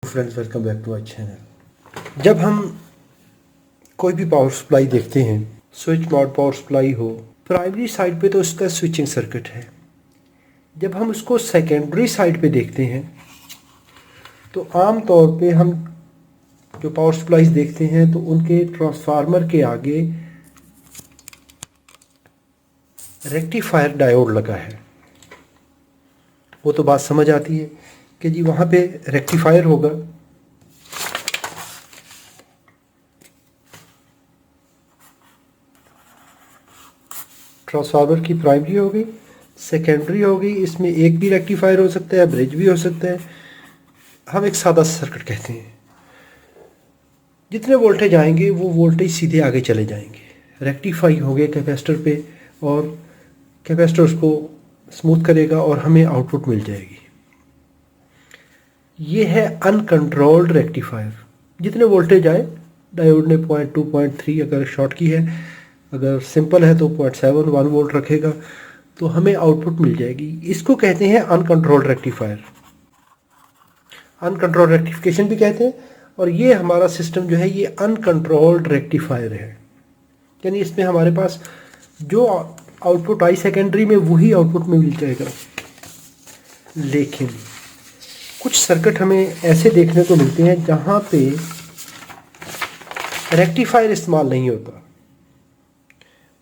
Friends, welcome back to our channel. जब हम कोई भी पावर सप्लाई देखते हैं, स्विच मोड पावर सप्लाई हो, प्राइमरी साइड पे तो उसका स्विचिंग सर्किट है। जब हम उसको सेकेंडरी साइड पे देखते हैं तो आम तौर पे हम जो पावर सप्लाईज देखते हैं तो उनके ट्रांसफार्मर के आगे रेक्टिफायर डायोड लगा है। वो तो बात समझ आती है कि जी वहाँ पे रेक्टिफायर होगा। ट्रांसफार्मर की प्राइमरी हो गई, सेकेंडरी हो गई, इसमें एक भी रेक्टिफायर हो सकता है, ब्रिज भी हो सकता है। हम एक सादा सर्किट कहते हैं। जितने वोल्टेज आएंगे वो वोल्टेज सीधे आगे चले जाएंगे। रेक्टिफाई हो गए कैपेसिटर पे और कैपेसिटर उसको स्मूथ करेगा और हमें आउटपुट मिल जाएगी। ये है अनकंट्रोल्ड रेक्टिफायर। जितने वोल्टेज आए, डायोड ने 0.2 0.3 अगर शॉर्ट की है, अगर सिंपल है तो 0.7 1 वोल्ट रखेगा तो हमें आउटपुट मिल जाएगी। इसको कहते हैं अनकंट्रोल्ड रेक्टिफायर, अनकंट्रोल्ड रेक्टिफिकेशन भी कहते हैं। और ये हमारा सिस्टम जो है ये अनकंट्रोल्ड रेक्टिफायर है, यानी इसमें हमारे पास जो आउटपुट आई सेकेंडरी में वही आउटपुट में मिल जाएगा। लेकिन कुछ सर्किट हमें ऐसे देखने को मिलते हैं जहाँ पे रेक्टिफायर इस्तेमाल नहीं होता,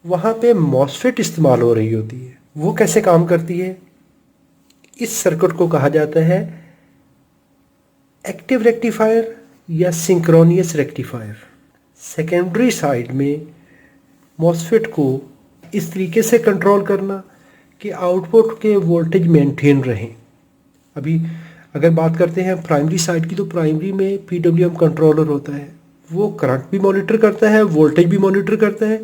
वहाँ पे मॉसफेट इस्तेमाल हो रही होती है। वो कैसे काम करती है? इस सर्किट को कहा जाता है एक्टिव रेक्टिफायर या सिंक्रोनियस रेक्टिफायर। सेकेंडरी साइड में मॉसफेट को इस तरीके से कंट्रोल करना कि आउटपुट के वोल्टेज मेंटेन रहें। अभी अगर बात करते हैं प्राइमरी साइड की, तो प्राइमरी में पीडब्ल्यूएम कंट्रोलर होता है। वो करंट भी मॉनिटर करता है, वोल्टेज भी मॉनिटर करता है।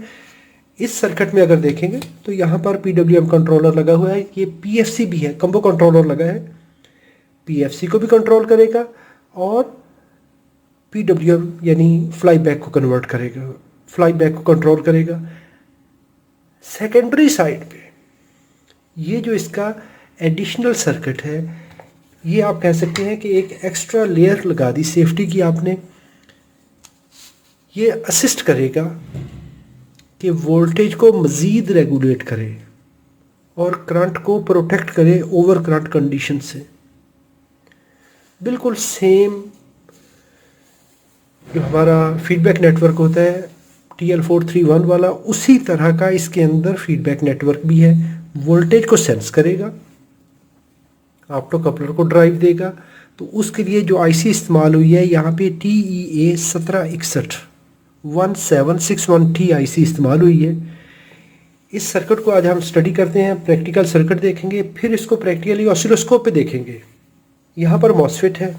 इस सर्किट में अगर देखेंगे तो यहाँ पर पीडब्ल्यूएम कंट्रोलर लगा हुआ है। ये पीएफसी भी है, कम्बो कंट्रोलर लगा है। पीएफसी को भी कंट्रोल करेगा और पीडब्ल्यूएम यानी फ्लाई बैक को कन्वर्ट करेगा, फ्लाई बैक को कंट्रोल करेगा। सेकेंडरी साइड पे ये जो इसका एडिशनल सर्किट है, ये आप कह सकते हैं कि एक एक्स्ट्रा लेयर लगा दी सेफ्टी की आपने। ये असिस्ट करेगा कि वोल्टेज को मज़ीद रेगुलेट करे और करंट को प्रोटेक्ट करे ओवर करंट कंडीशन से। बिल्कुल सेम जो हमारा फीडबैक नेटवर्क होता है TL431 वाला, उसी तरह का इसके अंदर फीडबैक नेटवर्क भी है। वोल्टेज को सेंस करेगा, ऑप्टो कपलर को ड्राइव देगा। तो उसके लिए जो आईसी इस्तेमाल हुई है यहाँ पे TEA 1761T आईसी इस्तेमाल हुई है। इस सर्किट को आज हम स्टडी करते हैं, प्रैक्टिकल सर्किट देखेंगे, फिर इसको प्रैक्टिकली ऑसिलोस्कोप पे देखेंगे। यहाँ पर मॉसफेट है।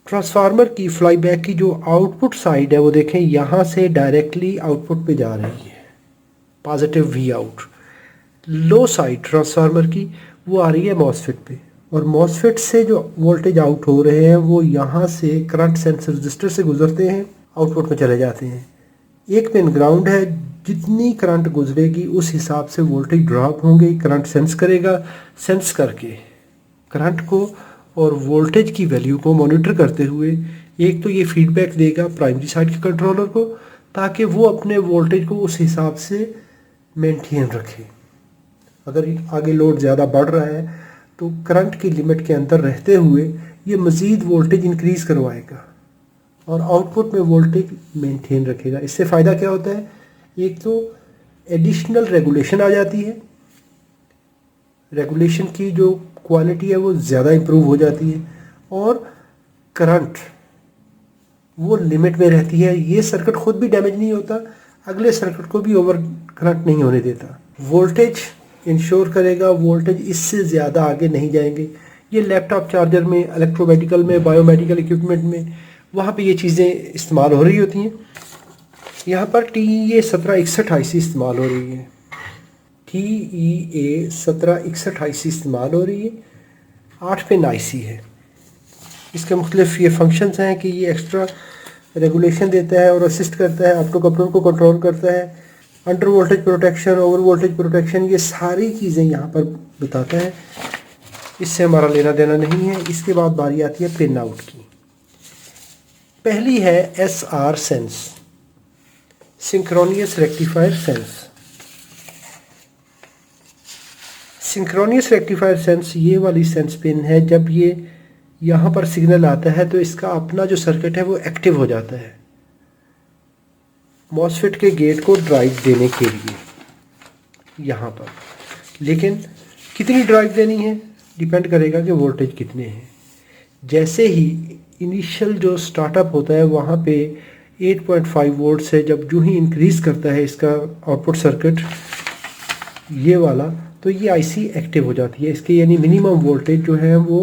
ट्रांसफार्मर की फ्लाई बैक की जो आउटपुट साइड है वो देखें, यहाँ से डायरेक्टली आउटपुट पे जा रही है, positive v out. Low side transformer की वो आ रही है मॉसफेट पे, और मॉसफेट से जो वोल्टेज आउट हो रहे हैं वो यहाँ से करंट सेंस रजिस्टर से गुजरते हैं, आउटपुट में चले जाते हैं। एक पिन ग्राउंड है, जितनी करंट गुजरेगी उस हिसाब से वोल्टेज ड्रॉप होंगे। करंट सेंस करेगा, सेंस करके करंट को और वोल्टेज की वैल्यू को मॉनिटर करते हुए एक तो ये फीडबैक देगा प्राइमरी साइड के कंट्रोलर को, ताकि वो अपने वोल्टेज को उस हिसाब से मेंटेन रखे। अगर आगे लोड ज़्यादा बढ़ रहा है तो करंट की लिमिट के अंदर रहते हुए ये मज़ीद वोल्टेज इंक्रीज करवाएगा और आउटपुट में वोल्टेज मेंटेन रखेगा। इससे फ़ायदा क्या होता है? एक तो एडिशनल रेगुलेशन आ जाती है, रेगुलेशन की जो क्वालिटी है वो ज़्यादा इम्प्रूव हो जाती है, और करंट वो लिमिट में रहती है। ये सर्किट खुद भी डैमेज नहीं होता, अगले सर्किट को भी ओवर करंट नहीं होने देता। वोल्टेज इंश्योर करेगा, वोल्टेज इससे ज़्यादा आगे नहीं जाएंगे। ये लैपटॉप चार्जर में, इलेक्ट्रोमेडिकल में, बायोमेडिकल इक्विपमेंट में, वहाँ पे ये चीज़ें इस्तेमाल हो रही होती हैं। यहाँ पर TEA 1761 आईसी इस्तेमाल हो रही है। TEA 1761 आईसी इस्तेमाल हो रही है। 8 पिन आईसी है। इसके मुख्तलिफ ये फंक्शंस हैं कि ये एक्स्ट्रा रेगुलेशन देता है और असिस्ट करता है, ऑप्टो कपलर को कंट्रोल करता है, under voltage protection, over voltage protection, ये सारी चीज़ें यहाँ पर बताता है। इससे हमारा लेना देना नहीं है। इसके बाद बारी आती है पिन आउट की। पहली है SR sense, synchronous rectifier sense. Synchronous rectifier sense ये वाली सेंस पिन है, जब ये यहाँ पर सिग्नल आता है तो इसका अपना जो सर्किट है वो एक्टिव हो जाता है मॉसफेट के गेट को ड्राइव देने के लिए यहाँ पर। लेकिन कितनी ड्राइव देनी है डिपेंड करेगा कि वोल्टेज कितने हैं। जैसे ही इनिशियल जो स्टार्टअप होता है वहाँ पे 8.5 वोल्ट से जब जो ही इंक्रीज़ करता है इसका आउटपुट सर्किट ये वाला, तो ये आईसी एक्टिव हो जाती है। इसके यानी मिनिमम वोल्टेज जो है वो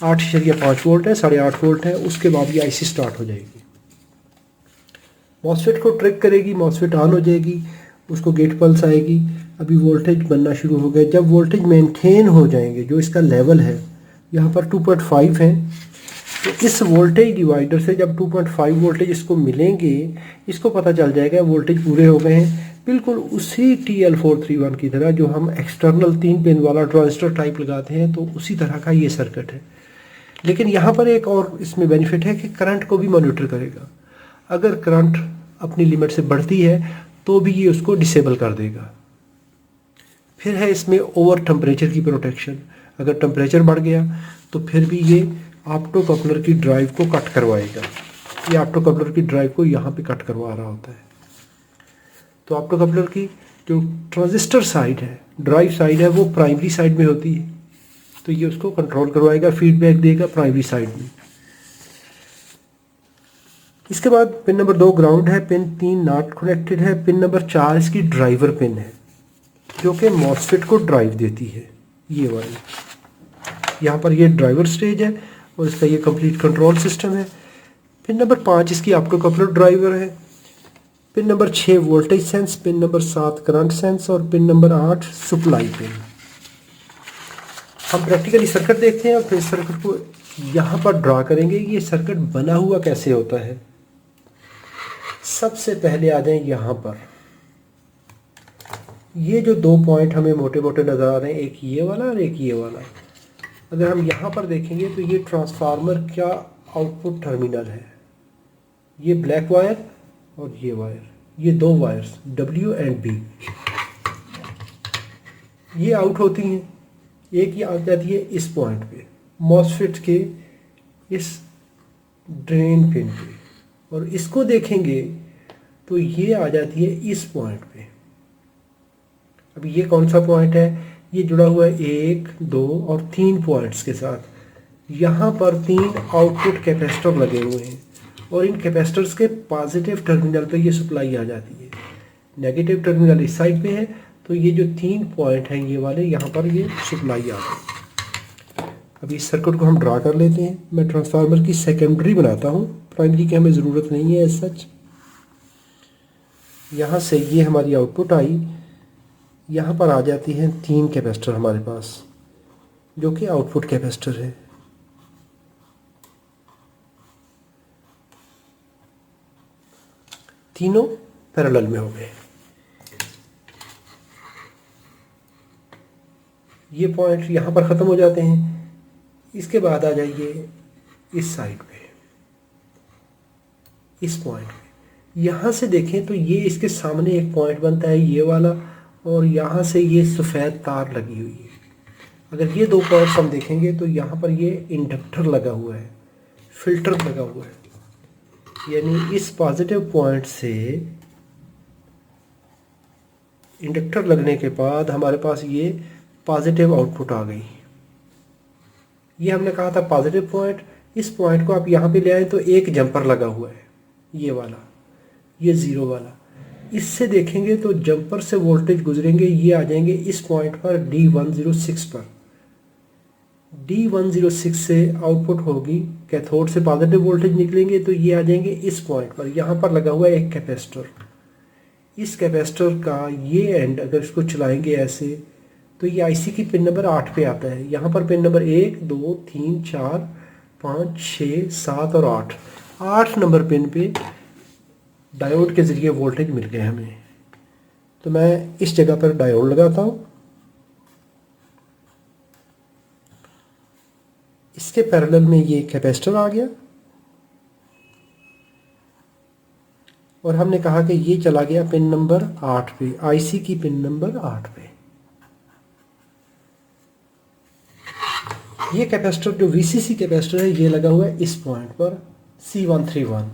8.5 वोल्ट है, 8.5 वोल्ट है। उसके बाद ये आईसी स्टार्ट हो जाएगी, मॉसफेट को ट्रिक करेगी, मॉसफेट ऑन हो जाएगी, उसको गेट पल्स आएगी, अभी वोल्टेज बनना शुरू हो गया। जब वोल्टेज मेंटेन हो जाएंगे, जो इसका लेवल है यहाँ पर 2.5 है, तो इस वोल्टेज डिवाइडर से जब 2.5 वोल्टेज इसको मिलेंगे, इसको पता चल जाएगा वोल्टेज पूरे हो गए हैं। बिल्कुल उसी TL431 की तरह जो हम एक्सटर्नल 3 पिन वाला ट्रांजिस्टर टाइप लगाते हैं, तो उसी तरह का ये सर्किट है। लेकिन यहाँ पर एक और इसमें बेनिफिट है कि करंट को भी मॉनिटर करेगा। अगर करंट अपनी लिमिट से बढ़ती है तो भी ये उसको डिसेबल कर देगा। फिर है इसमें ओवर टेम्परेचर की प्रोटेक्शन। अगर टेम्परेचर बढ़ गया तो फिर भी ये ऑप्टो कपलर की ड्राइव को कट करवाएगा। ये ऑप्टो कपलर की ड्राइव को यहाँ पे कट करवा रहा होता है। तो ऑप्टो कपलर की जो ट्रांजिस्टर साइड है, ड्राइव साइड है, वो प्राइमरी साइड में होती है, तो ये उसको कंट्रोल करवाएगा, फीडबैक देगा प्राइमरी साइड में। इसके बाद पिन नंबर 2 ग्राउंड है, पिन 3 नॉट कनेक्टेड है, पिन नंबर 4 इसकी ड्राइवर पिन है जो कि मॉसफेट को ड्राइव देती है, ये वाली। यहाँ पर ये ड्राइवर स्टेज है और इसका ये कंप्लीट कंट्रोल सिस्टम है। पिन नंबर 5 इसकी ऑप्टो कपलर ड्राइवर है। Pin number 6 voltage sense, pin number 7 current sense और पिन नंबर 8 सप्लाई पिन। हम प्रैक्टिकली सर्किट देखते हैं और फिर सर्किट को यहाँ पर ड्रा करेंगे। ये सर्किट बना हुआ कैसे होता है। सबसे पहले आ जाएं यहाँ पर, ये जो 2 पॉइंट हमें मोटे मोटे नज़र आ रहे हैं, एक ये वाला और एक ये वाला। अगर हम यहाँ पर देखेंगे तो ये ट्रांसफार्मर का आउटपुट टर्मिनल है। ये ब्लैक वायर और ये वायर, ये 2 वायर्स W एंड B ये आउट होती हैं। एक ये आ जाती है इस पॉइंट पे, मॉसफेट के इस ड्रेन पिन पे, और इसको देखेंगे तो ये आ जाती है इस पॉइंट पे। अभी ये कौन सा पॉइंट है, ये जुड़ा हुआ है 1, 2 और 3 पॉइंट्स के साथ। यहाँ पर 3 आउटपुट कैपेसिटर लगे हुए हैं और इन कैपेसिटर्स के पॉजिटिव टर्मिनल पे ये सप्लाई आ जाती है, नेगेटिव टर्मिनल इस साइड पे है। तो ये जो 3 पॉइंट हैं ये वाले, यहाँ पर ये सप्लाई आ गई। अभी इस सर्किट को हम ड्रा कर लेते हैं। मैं ट्रांसफार्मर की सेकेंडरी बनाता हूँ, प्राइमरी की हमें ज़रूरत नहीं है एज सच। यहाँ से ये हमारी आउटपुट आई, यहाँ पर आ जाती हैं 3 कैपेसिटर हमारे पास जो कि आउटपुट कैपेसिटर है। तीनों पैरेलल में हो गए। ये पॉइंट यहाँ पर ख़त्म हो जाते हैं। इसके बाद आ जाइए इस साइड पे, इस पॉइंट पे। यहाँ से देखें तो ये इसके सामने एक पॉइंट बनता है ये वाला, और यहाँ से ये सफ़ेद तार लगी हुई है। अगर ये 2 पॉइंट्स हम देखेंगे तो यहाँ पर ये इंडक्टर लगा हुआ है, फिल्टर लगा हुआ है। यानी इस पॉजिटिव पॉइंट से इंडक्टर लगने के बाद हमारे पास ये पॉजिटिव आउटपुट आ गई। ये हमने कहा था पॉजिटिव पॉइंट। इस पॉइंट को आप यहाँ पे ले आए तो एक जंपर लगा हुआ है, ये वाला, ये 0 वाला। इससे देखेंगे तो जंपर से वोल्टेज गुजरेंगे, ये आ जाएंगे इस पॉइंट पर D106 पर। D106 से आउटपुट होगी, कैथोड से पॉजिटिव वोल्टेज निकलेंगे तो ये आ जाएंगे इस पॉइंट पर। यहाँ पर लगा हुआ है एक कैपेसिटर। इस कैपेसिटर का ये एंड अगर इसको चलाएंगे ऐसे तो ये आईसी की पिन नंबर 8 पे आता है। यहाँ पर पिन नंबर 1, 2, 3, 4, 5, 6, 7 और 8 नंबर पिन पे डायोड के ज़रिए वोल्टेज मिल गए हमें। तो मैं इस जगह पर डायोड लगाता हूँ। इसके पैरेलल में ये कैपेसिटर आ गया, और हमने कहा कि ये चला गया पिन नंबर 8 पे, आईसी की पिन नंबर 8 पे। ये कैपेसिटर जो वीसीसी कैपेसिटर है ये लगा हुआ है इस पॉइंट पर C131।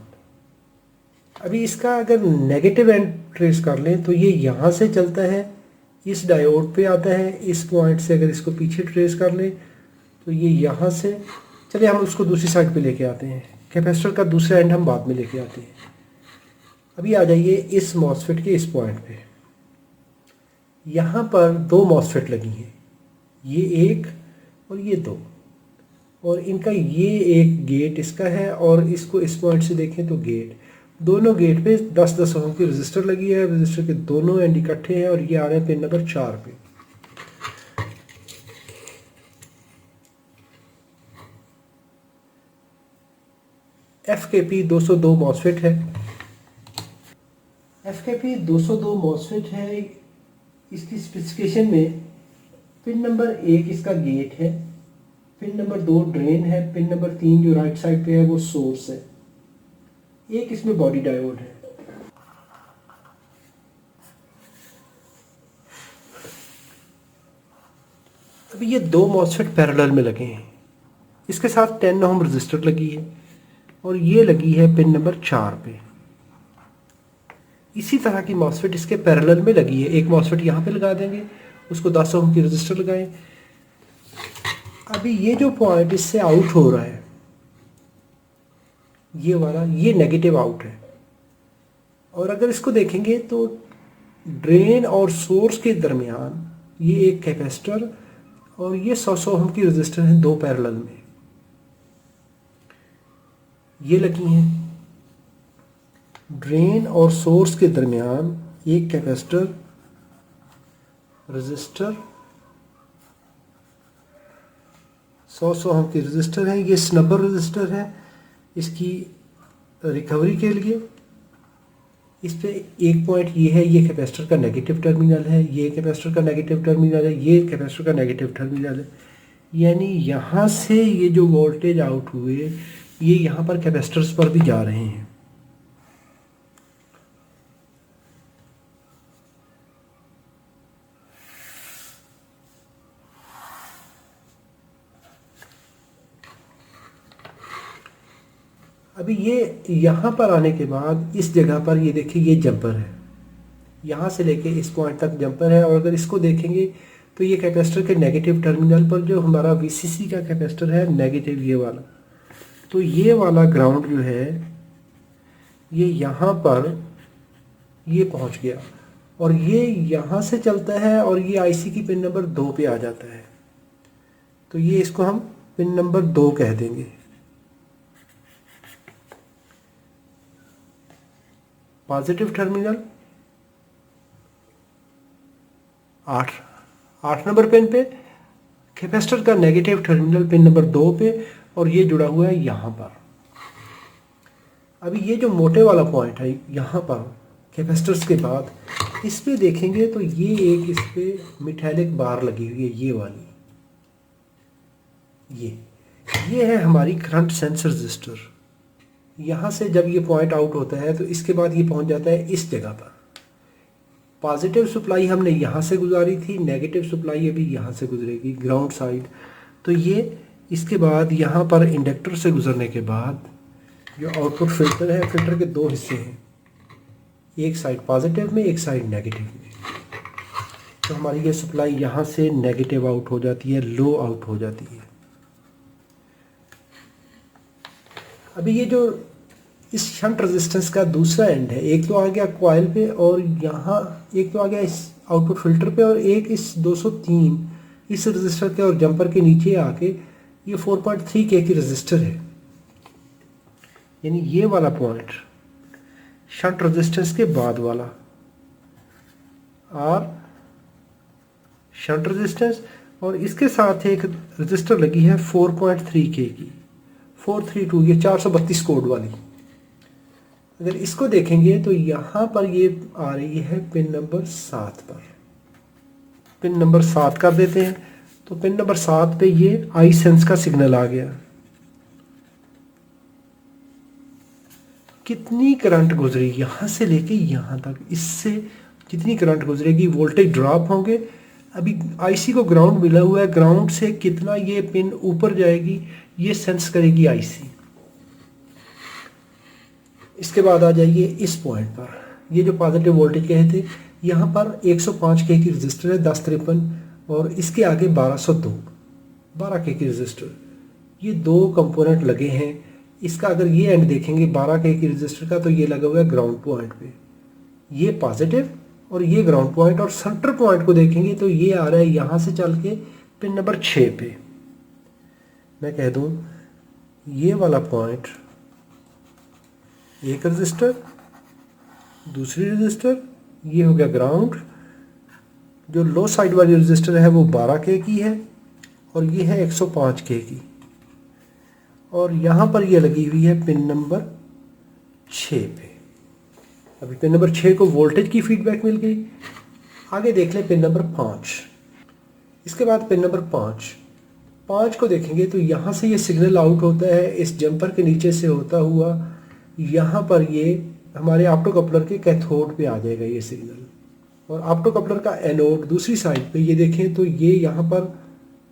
अभी इसका अगर नेगेटिव एंड ट्रेस कर लें तो ये यहाँ से चलता है, इस डायोड पे आता है, इस पॉइंट से अगर इसको पीछे ट्रेस कर लें तो ये यहाँ से, चलिए हम उसको दूसरी साइड पे लेके आते हैं, कैपेसिटर का दूसरा एंड हम बाद में लेके आते हैं। अभी आ जाइए इस मॉसफेट के इस पॉइंट पे, यहाँ पर दो मॉसफेट लगी हैं, ये एक और ये दो, और इनका ये एक गेट इसका है और इसको इस पॉइंट से देखें तो गेट, दोनों गेट पे 10-10 ओम की रजिस्टर लगी है, रजिस्टर के दोनों एंड इकट्ठे हैं और ये आ रहे हैं पिन नंबर 4 पे। FKP 202 मॉसफेट है, FKP 202 मॉसफेट है। इसकी स्पेसिफिकेशन में पिन नंबर 1 इसका गेट है, पिन नंबर 2 ड्रेन है, पिन नंबर 3 जो राइट साइड पे है वो सोर्स है, एक इसमें बॉडी डायोड है। अभी ये दो मॉसफेट पैरेलल में लगे हैं, इसके साथ 10 ओम रजिस्टर लगी है और ये लगी है पिन नंबर 4 पे। इसी तरह की मॉसफेट इसके पैरेलल में लगी है, एक मॉसफेट यहाँ पे लगा देंगे, उसको 10 ओम की रजिस्टर लगाएं। अभी ये जो पॉइंट इससे आउट हो रहा है, ये वाला, ये नेगेटिव आउट है, और अगर इसको देखेंगे तो ड्रेन और सोर्स के दरमियान ये एक कैपेसिटर और ये 100 ओम की रजिस्टर है, दो पैरेलल में ये लगी हैं। ड्रेन और सोर्स के दरमियान एक कैपेसिटर, रजिस्टर, 100 ओम की रजिस्टर है, ये स्नबर रजिस्टर है इसकी रिकवरी के लिए। इस पे एक पॉइंट ये है, ये कैपेसिटर का नेगेटिव टर्मिनल है, ये कैपेसिटर का नेगेटिव टर्मिनल है, ये कैपेसिटर का नेगेटिव टर्मिनल है, यानी यहाँ से ये जो वोल्टेज आउट हुए ये यहाँ पर कैपेसिटर्स पर भी जा रहे हैं। अभी ये यहाँ पर आने के बाद इस जगह पर ये देखिए ये जंपर है, यहाँ से लेके इस पॉइंट तक जंपर है, और अगर इसको देखेंगे तो ये कैपेसिटर के नेगेटिव टर्मिनल पर जो हमारा वीसीसी का कैपेसिटर है नेगेटिव ये वाला, तो ये वाला ग्राउंड जो है ये यहाँ पर ये पहुँच गया और ये यहाँ से चलता है और ये आईसी की पिन नंबर 2 पे आ जाता है, तो ये इसको हम पिन नंबर 2 कह देंगे। पॉजिटिव टर्मिनल 8 नंबर पिन पे, कैपेसिटर का नेगेटिव टर्मिनल पिन नंबर 2 पे, और ये जुड़ा हुआ है यहाँ पर। अभी ये जो मोटे वाला पॉइंट है यहाँ पर कैपेसिटर्स के बाद, इस पे देखेंगे तो ये एक इस पे मेटालिक बार लगी हुई है, ये वाली, ये है हमारी करंट सेंस रजिस्टर। यहाँ से जब ये पॉइंट आउट होता है तो इसके बाद ये पहुँच जाता है इस जगह पर। पॉजिटिव सप्लाई हमने यहाँ से गुजारी थी, नेगेटिव सप्लाई अभी यहाँ से गुजरेगी ग्राउंड साइड। तो ये इसके बाद यहाँ पर इंडक्टर से गुजरने के बाद जो आउटपुट फिल्टर है, फिल्टर के दो हिस्से हैं, एक साइड पॉजिटिव में, एक साइड नेगेटिव में। तो हमारी ये सप्लाई यहाँ से नेगेटिव आउट हो जाती है, लो आउट हो जाती है। अभी ये जो इस शंट रेजिस्टेंस का दूसरा एंड है, एक तो आ गया कॉइल पे और यहाँ एक तो आ गया इस आउटपुट फिल्टर पे, और एक इस 203 इस रजिस्टर के और जंपर के नीचे आके ये 4.3 के की रजिस्टर है, यानी ये वाला पॉइंट शंट रेजिस्टेंस के बाद वाला, और शंट रेजिस्टेंस और इसके साथ एक रजिस्टर लगी है 4.3 के की, 432, ये 432 कोड वाली। अगर इसको देखेंगे तो यहाँ पर ये आ रही है पिन नंबर 7 पर, पिन नंबर 7 कर देते हैं, तो पिन नंबर 7 पे ये आई सेंस का सिग्नल आ गया। कितनी करंट गुजरी यहाँ से लेके यहाँ तक, इससे जितनी करंट गुजरेगी वोल्टेज ड्रॉप होंगे। अभी आईसी को ग्राउंड मिला हुआ है, ग्राउंड से कितना ये पिन ऊपर जाएगी ये सेंस करेगी आईसी। इसके बाद आ जाइए इस पॉइंट पर, ये जो पॉजिटिव वोल्टेज कहे थे, यहाँ पर 105 के की रजिस्टर है 1053 और इसके आगे 1202 12 के की रजिस्टर, ये दो कंपोनेंट लगे हैं। इसका अगर ये एंड देखेंगे 12 के की रजिस्टर का, तो ये लगा हुआ है ग्राउंड पॉइंट पे, ये पॉजिटिव और ये ग्राउंड पॉइंट। और सेंटर पॉइंट को देखेंगे तो ये आ रहा है यहाँ से चल के पिन नंबर 6 पे। मैं कह दूँ ये वाला पॉइंट एक रजिस्टर, दूसरी रजिस्टर, ये हो गया ग्राउंड। जो लो साइड वाली रजिस्टर है वो 12 के की है और ये है 105 के की, और यहाँ पर ये लगी हुई है पिन नंबर 6 पे। अभी पिन नंबर 6 को वोल्टेज की फीडबैक मिल गई। आगे देख लें पिन नंबर 5। इसके बाद पिन नंबर 5 को देखेंगे तो यहाँ से ये सिग्नल आउट होता है, इस जंपर के नीचे से होता हुआ यहाँ पर ये हमारे ऑप्टोकपलर के कैथोड पे आ जाएगा ये सिग्नल। और ऑप्टोकपलर का एनोड दूसरी साइड पे ये देखें तो ये यहाँ पर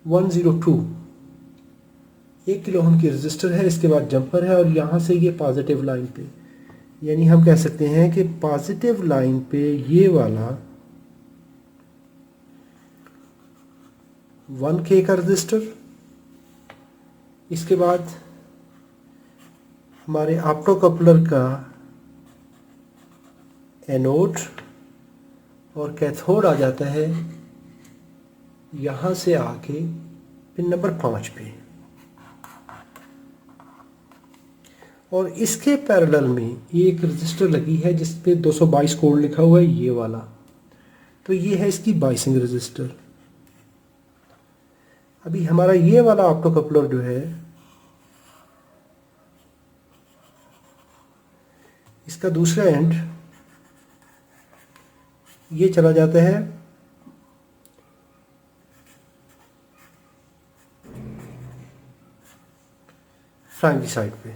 102 1 किलो ओम की रजिस्टर है, इसके बाद जंपर है और यहाँ से ये पॉजिटिव लाइन पे, यानी हम कह सकते हैं कि पॉजिटिव लाइन पे ये वाला 1K का रजिस्टर, इसके बाद हमारे ऑप्टोकपलर का एनोड और कैथोड आ जाता है यहाँ से आके पिन नंबर 5 पे। और इसके पैरेलल में ये एक रजिस्टर लगी है जिस पे 222 कोड लिखा हुआ है, ये वाला, तो ये है इसकी बाइसिंग रजिस्टर। अभी हमारा ये वाला ऑप्टोकपलर जो है इसका दूसरा एंड ये चला जाता है प्राइमरी साइड पे,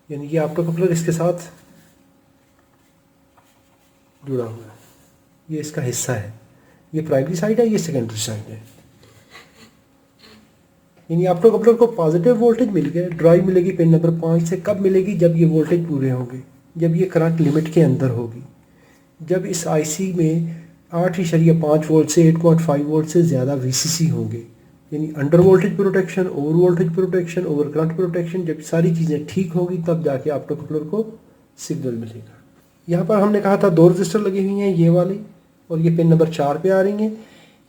यानी ये ऑप्टोकपलर इसके साथ जुड़ा हुआ है, ये इसका हिस्सा है। ये प्राइमरी साइड है, ये सेकेंडरी साइड है। यानी ऑप्टोकपलर को पॉजिटिव वोल्टेज मिल गया, ड्राइव मिलेगी पिन नंबर 5 से। कब मिलेगी? जब ये वोल्टेज पूरे होंगे, जब ये करंट लिमिट के अंदर होगी, जब इस आईसी में 8.5 वोल्ट से 8.5 वोल्ट से ज़्यादा वीसीसी होंगे, यानी under voltage protection, over voltage protection, over current protection, जब सारी चीज़ें ठीक होगी तब जाके ऑप्टोकपलर को सिग्नल मिलेगा। यहाँ पर हमने कहा था 2 रजिस्टर लगी हुई हैं, ये वाली, और ये पिन नंबर 4 पे आ रही हैं।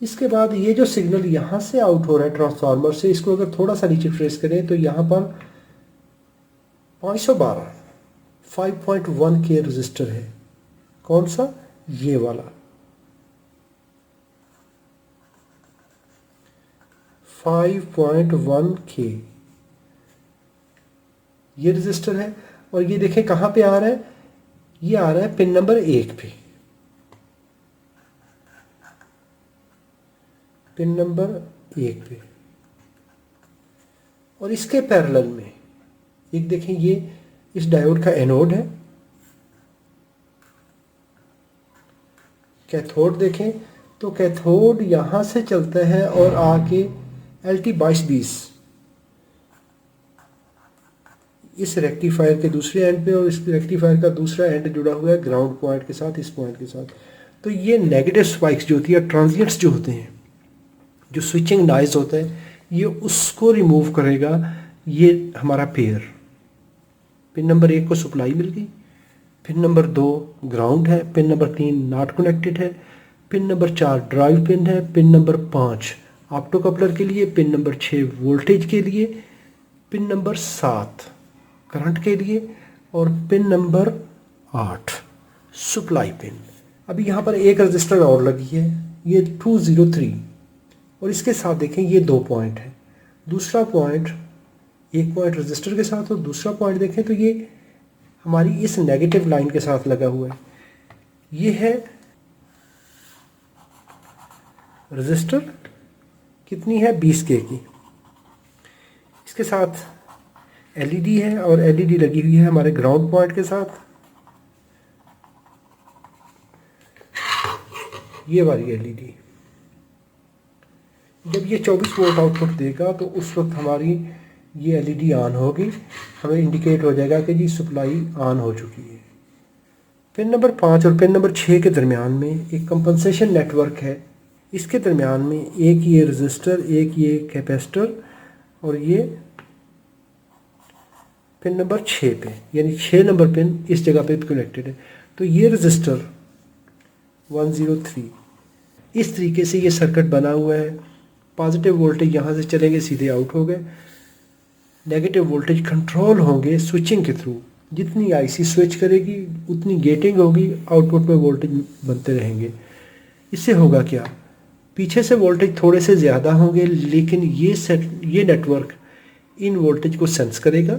इसके बाद ये जो सिग्नल यहाँ से आउट हो रहा है ट्रांसफार्मर से, इसको अगर थोड़ा सा नीचे ट्रेस करें तो यहाँ पर 512 5.1 के रजिस्टर है। कौन सा? ये वाला 5.1 के ये रजिस्टर है। और ये देखें कहाँ पे आ रहा है, ये आ रहा है पिन नंबर 1 पे, पिन नंबर 1 पे। और इसके पैरेलल में एक देखें, ये इस डायोड का एनोड है। कैथोड देखें तो कैथोड यहाँ से चलता है और आके LT2220 इस रेक्टिफायर के दूसरे एंड पे, और इस रेक्टिफायर का दूसरा एंड जुड़ा हुआ है ग्राउंड पॉइंट के साथ, इस पॉइंट के साथ। तो ये नेगेटिव स्पाइक्स जो होती है, ट्रांजिएंट्स जो होते हैं, जो स्विचिंग नॉइज होता है, ये उसको रिमूव करेगा ये हमारा पेयर। पिन नंबर 1 को सप्लाई मिल गई, पिन नंबर 2 ग्राउंड है, पिन नंबर 3 नॉट कनेक्टेड है, पिन नंबर 4 ड्राइव पिन है, पिन नंबर 5 ऑप्टोकपलर के लिए, पिन नंबर 6 वोल्टेज के लिए, पिन नंबर 7 करंट के लिए, और पिन नंबर 8 सप्लाई पिन। अभी यहाँ पर एक रजिस्टर और लगी है, ये 203, और इसके साथ देखें ये 2 पॉइंट है। दूसरा पॉइंट, एक पॉइंट रजिस्टर के साथ और दूसरा पॉइंट देखें तो ये हमारी इस नेगेटिव लाइन के साथ लगा हुआ है। ये है रजिस्टर, कितनी है 20 के की। इसके साथ एलईडी है और एलईडी लगी हुई है हमारे ग्राउंड पॉइंट के साथ। ये वाली एलईडी जब ये 24 वोल्ट आउटपुट देगा तो उस वक्त हमारी ये एलईडी ऑन होगी, हमें इंडिकेट हो जाएगा कि जी सप्लाई ऑन हो चुकी है। पिन नंबर 5 और पिन नंबर 6 के दरमियान में एक कंपनसेशन नेटवर्क है। इसके दरमियान में एक ये रजिस्टर, एक ये कैपेसिटर और ये पिन नंबर 6 पे, यानी 6 नंबर पिन इस जगह पे कनेक्टेड है। तो ये रजिस्टर 103 इस तरीके से ये सर्किट बना हुआ है। पॉजिटिव वोल्टेज यहाँ से चलेंगे सीधे आउट हो गए, नेगेटिव वोल्टेज कंट्रोल होंगे स्विचिंग के थ्रू। जितनी आईसी स्विच करेगी उतनी गेटिंग होगी, आउटपुट में वोल्टेज बनते रहेंगे। इससे होगा क्या, पीछे से वोल्टेज थोड़े से ज़्यादा होंगे, लेकिन ये नेटवर्क इन वोल्टेज को सेंस करेगा,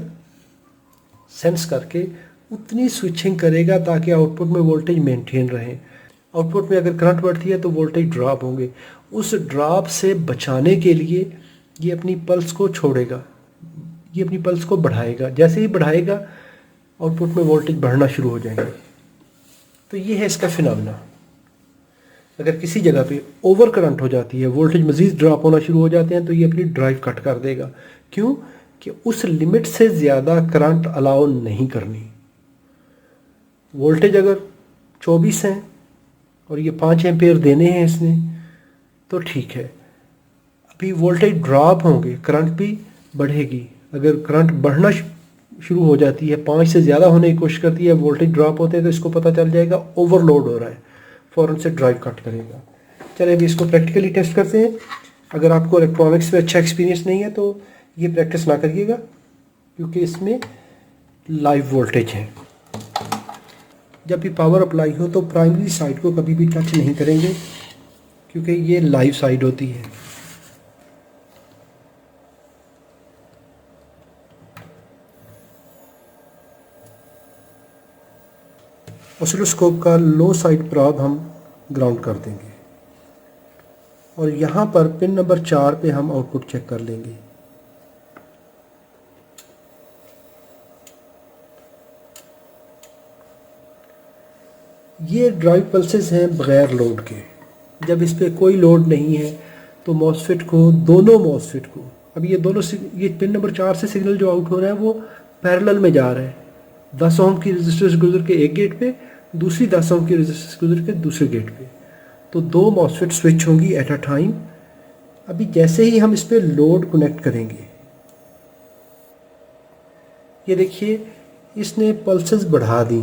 सेंस करके उतनी स्विचिंग करेगा ताकि आउटपुट में वोल्टेज मेंटेन रहे। आउटपुट में अगर करंट बढ़ती है तो वोल्टेज ड्रॉप होंगे, उस ड्रॉप से बचाने के लिए ये अपनी पल्स को छोड़ेगा, ये अपनी पल्स को बढ़ाएगा। जैसे ही बढ़ाएगा आउटपुट में वोल्टेज बढ़ना शुरू हो जाएंगे। तो ये है इसका फिनोमेना। अगर किसी जगह पे ओवर करंट हो जाती है, वोल्टेज मज़ीद ड्रॉप होना शुरू हो जाते हैं, तो ये अपनी ड्राइव कट कर देगा। क्यों कि उस लिमिट से ज़्यादा करंट अलाउ नहीं करनी। वोल्टेज अगर 24 हैं और ये 5 एम्पेयर देने हैं इसने, तो ठीक है। अभी वोल्टेज ड्रॉप होंगे, करंट भी बढ़ेगी। अगर करंट बढ़ना शुरू हो जाती है, 5 से ज़्यादा होने की कोशिश करती है, वोल्टेज ड्रॉप होते हैं, तो इसको पता चल जाएगा ओवरलोड हो रहा है, फ़ौरन से ड्राइव कट करेगा। चलिए अभी इसको प्रैक्टिकली टेस्ट करते हैं। अगर आपको इलेक्ट्रॉनिक्स में अच्छा एक्सपीरियंस नहीं है तो ये प्रैक्टिस ना करिएगा, क्योंकि इसमें लाइव वोल्टेज है। जब भी पावर अप्लाई हो तो प्राइमरी साइड को कभी भी टच नहीं करेंगे, क्योंकि ये लाइव साइड होती है। ऑसिलोस्कोप का लो साइड प्रॉब हम ग्राउंड कर देंगे और यहाँ पर पिन नंबर 4 पे हम आउटपुट चेक कर लेंगे। ये ड्राइव पल्सेस हैं बग़ैर लोड के। जब इस पर कोई लोड नहीं है तो मॉसफेट को, दोनों मॉसफेट को, अब ये पिन नंबर 4 से सिग्नल जो आउट हो रहा है वो पैरेलल में जा रहा है। 10 ओम की रजिस्टर से गुजर के एक गेट पे, दूसरी 10 ओम की रजिस्टर से गुजर के दूसरे गेट पे, तो 2 मॉसफेट स्विच होंगी एट अ टाइम। अभी जैसे ही हम इस पर लोड कनेक्ट करेंगे, ये देखिए इसने पल्सेस बढ़ा दी।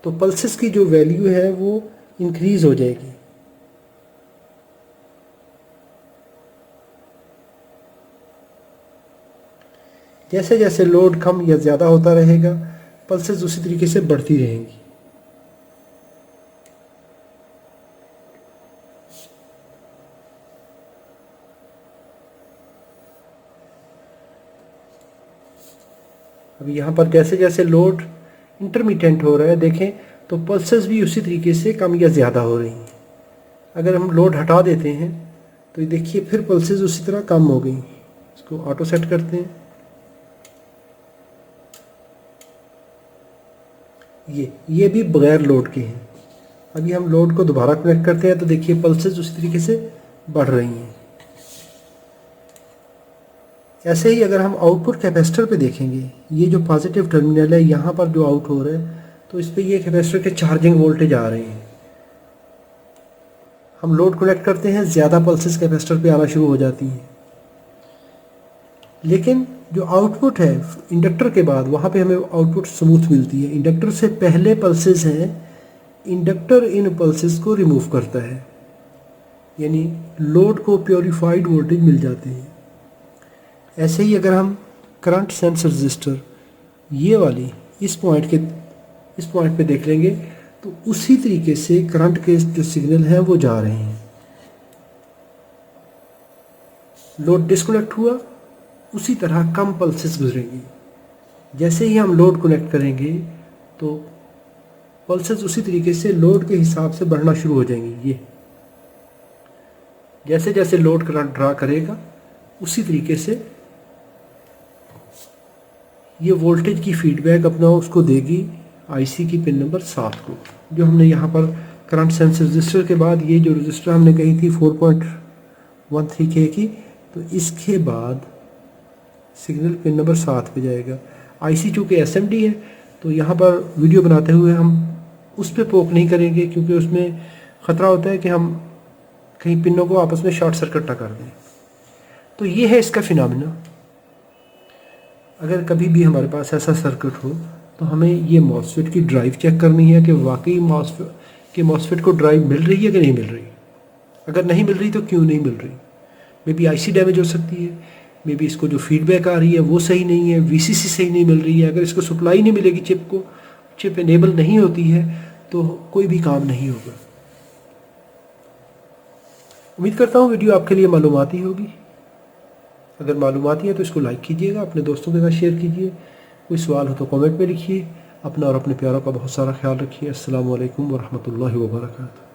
तो पल्सेस की जो वैल्यू है वो इंक्रीज हो जाएगी। जैसे जैसे लोड कम या ज़्यादा होता रहेगा, पल्सेस उसी तरीके से बढ़ती रहेंगी। अब यहाँ पर जैसे जैसे लोड इंटरमिटेंट हो रहा है, देखें तो पल्सेस भी उसी तरीके से कम या ज़्यादा हो रही हैं। अगर हम लोड हटा देते हैं तो ये देखिए फिर पल्सेस उसी तरह कम हो गई। इसको ऑटो सेट करते हैं। ये भी बगैर लोड के हैं। अभी हम लोड को दोबारा कनेक्ट करते हैं तो देखिए पल्सेस उसी तरीके से बढ़ रही हैं। ऐसे ही अगर हम आउटपुट कैपेसिटर पे देखेंगे, ये जो पॉजिटिव टर्मिनल है यहाँ पर जो आउट हो रहा है, तो इस पर ये कैपेसिटर के चार्जिंग वोल्टेज आ रहे हैं। हम लोड कनेक्ट करते हैं, ज़्यादा पल्सेस कैपेसिटर पे आना शुरू हो जाती हैं। लेकिन जो आउटपुट है इंडक्टर के बाद, वहाँ पे हमें आउटपुट स्मूथ मिलती है। इंडक्टर से पहले पल्सेस हैं, इंडक्टर इन पल्सेस को रिमूव करता है, यानी लोड को प्योरीफाइड वोल्टेज मिल जाते हैं। ऐसे ही अगर हम करंट सेंस रजिस्टर ये वाली इस पॉइंट पे देख लेंगे तो उसी तरीके से करंट के जो सिग्नल हैं वो जा रहे हैं। लोड डिस्कनेक्ट हुआ, उसी तरह कम पल्सेस गुजरेंगी। जैसे ही हम लोड कनेक्ट करेंगे तो पल्सेस उसी तरीके से लोड के हिसाब से बढ़ना शुरू हो जाएंगी। जैसे जैसे लोड करंट ड्रा करेगा उसी तरीके से ये वोल्टेज की फीडबैक अपना उसको देगी आईसी की पिन नंबर 7 को। जो हमने यहाँ पर करंट सेंस रजिस्टर के बाद ये जो रजिस्टर हमने कही थी 4.13K की, तो इसके बाद सिग्नल पिन नंबर 7 पे जाएगा। आईसी चूँकि एसएमडी है तो यहाँ पर वीडियो बनाते हुए हम उस पर पोक नहीं करेंगे, क्योंकि उसमें ख़तरा होता है कि हम कहीं पिनों को आपस में शॉर्ट सर्किट ना कर दें। तो ये है इसका फिनोमेना। अगर कभी भी हमारे पास ऐसा सर्किट हो तो हमें ये मॉसफेट की ड्राइव चेक करनी है कि वाकई मॉसफेट को ड्राइव मिल रही है कि नहीं मिल रही। अगर नहीं मिल रही तो क्यों नहीं मिल रही। मे बी आईसी डैमेज हो सकती है, मे बी इसको जो फीडबैक आ रही है वो सही नहीं है, वीसीसी सही नहीं मिल रही है। अगर इसको सप्लाई नहीं मिलेगी, चिप इनेबल नहीं होती है, तो कोई भी काम नहीं होगा। उम्मीद करता हूँ वीडियो आपके लिए मालूमाती होगी। अगर मालूमाती है तो इसको लाइक कीजिएगा, अपने दोस्तों के साथ शेयर कीजिए। कोई सवाल हो तो कमेंट में लिखिए। अपना और अपने प्यारों का बहुत सारा ख्याल रखिए। अस्सलामु अलैकुम वरहमतुल्लाहि वबरकातुहू।